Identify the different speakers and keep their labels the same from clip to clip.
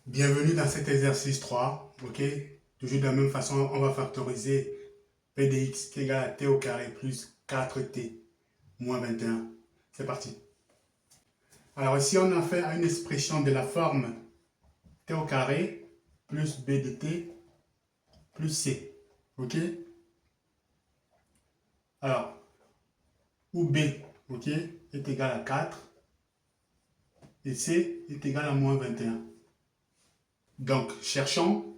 Speaker 1: Bienvenue dans cet exercice 3, ok? Toujours de la même façon, on va factoriser p de x qui est égal à t au carré plus 4t moins 21. C'est parti. Alors ici, on a fait une expression de la forme t au carré plus b de t plus c, ok? Alors, où b, ok, est égal à 4 et c est égal à moins 21. Donc, cherchons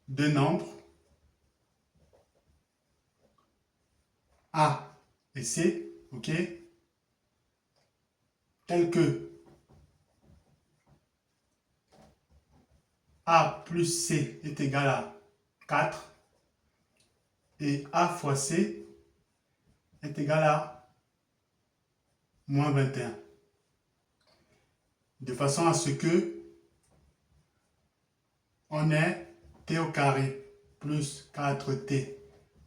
Speaker 1: deux nombres A et C, ok, tels que A plus C est égal à 4 et A fois C est égal à moins 21. De façon à ce que on ait t au carré plus 4t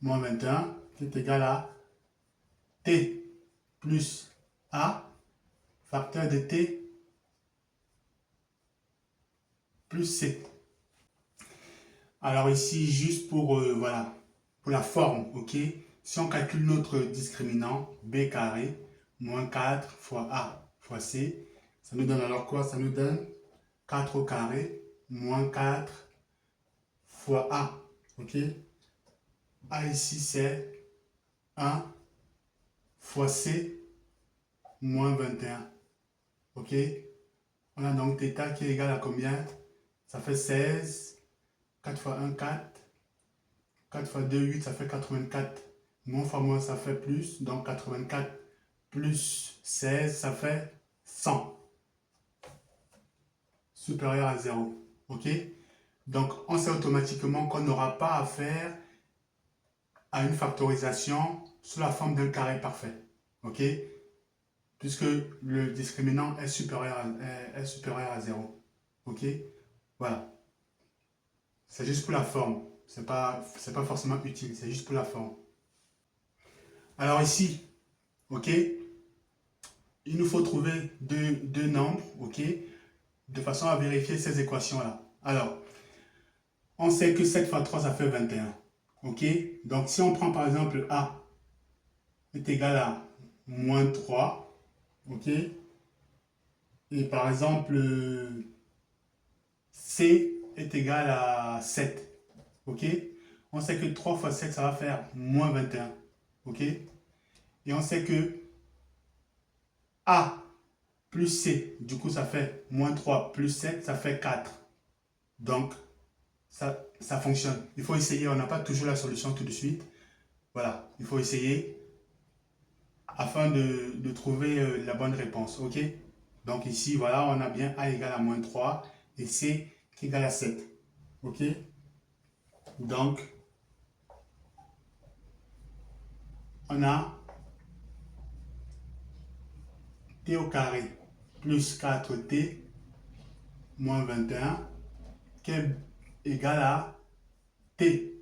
Speaker 1: moins 21 qui est égal à t plus A facteur de t plus C. Alors ici, juste pour, voilà, pour la forme, ok, si on calcule notre discriminant, b carré moins 4 fois a fois c, ça nous donne alors quoi? Ça nous donne 4 au carré moins 4 fois a, ok. A ici c'est 1 fois c moins 21, ok. On a donc θ qui est égal à combien? Ça fait 16, 4 fois 1, 4. 4 fois 2, 8, ça fait 84. Moins fois moins, ça fait plus. Donc 84 plus 16, ça fait 100. Supérieur à 0. OK? Donc on sait automatiquement qu'on n'aura pas à faire à une factorisation sous la forme d'un carré parfait. OK? Puisque le discriminant est supérieur à 0. OK? Voilà. C'est juste pour la forme. C'est pas forcément utile. C'est juste pour la forme. Alors ici, ok, il nous faut trouver deux nombres, ok, de façon à vérifier ces équations-là. Alors, on sait que 7 fois 3, ça fait 21, ok. Donc, si on prend par exemple A est égal à moins 3, ok, et par exemple C est égal à 7, ok, on sait que 3 fois 7, ça va faire moins 21, ok, et on sait que A plus C, du coup ça fait moins 3 plus 7, ça fait 4. Donc, ça fonctionne. Il faut essayer, on n'a pas toujours la solution tout de suite. Voilà, il faut essayer afin de trouver la bonne réponse, ok? Donc ici, voilà, on a bien A égale à moins 3 et C qui égale à 7, ok? Donc, on a T au carré plus 4T moins 21 qui est égal à T.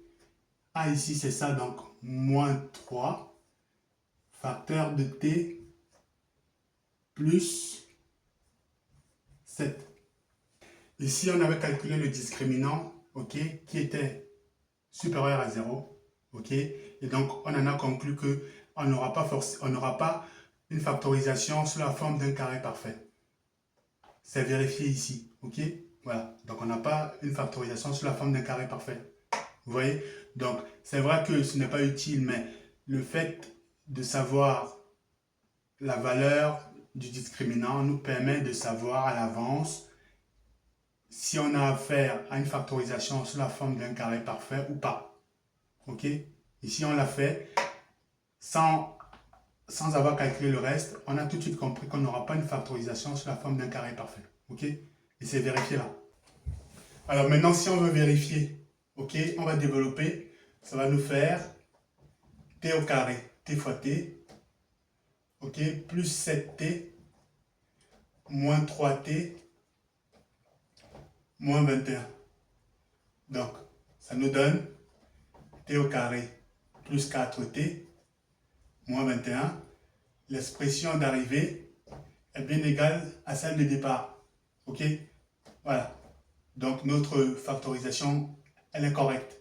Speaker 1: A ici, c'est ça, donc moins 3 facteur de T plus 7. Ici, on avait calculé le discriminant, ok, qui était supérieur à 0, ok, et donc on en a conclu qu'on n'aura pas une factorisation sous la forme d'un carré parfait. C'est vérifié ici, ok, voilà, donc on n'a pas une factorisation sous la forme d'un carré parfait. Vous voyez, donc c'est vrai que ce n'est pas utile, mais le fait de savoir la valeur du discriminant nous permet de savoir à l'avance si on a affaire à une factorisation sous la forme d'un carré parfait ou pas. Ok? Ici, on l'a fait sans avoir calculé le reste. On a tout de suite compris qu'on n'aura pas une factorisation sous la forme d'un carré parfait. Ok? Et c'est vérifié là. Alors maintenant, si on veut vérifier, ok, on va développer. Ça va nous faire t au carré, t fois t, ok, plus 7t, moins 3t, moins 21. Donc, ça nous donne t au carré plus 4t moins 21. L'expression d'arrivée est bien égale à celle de départ. OK? Voilà. Donc, notre factorisation, elle est correcte.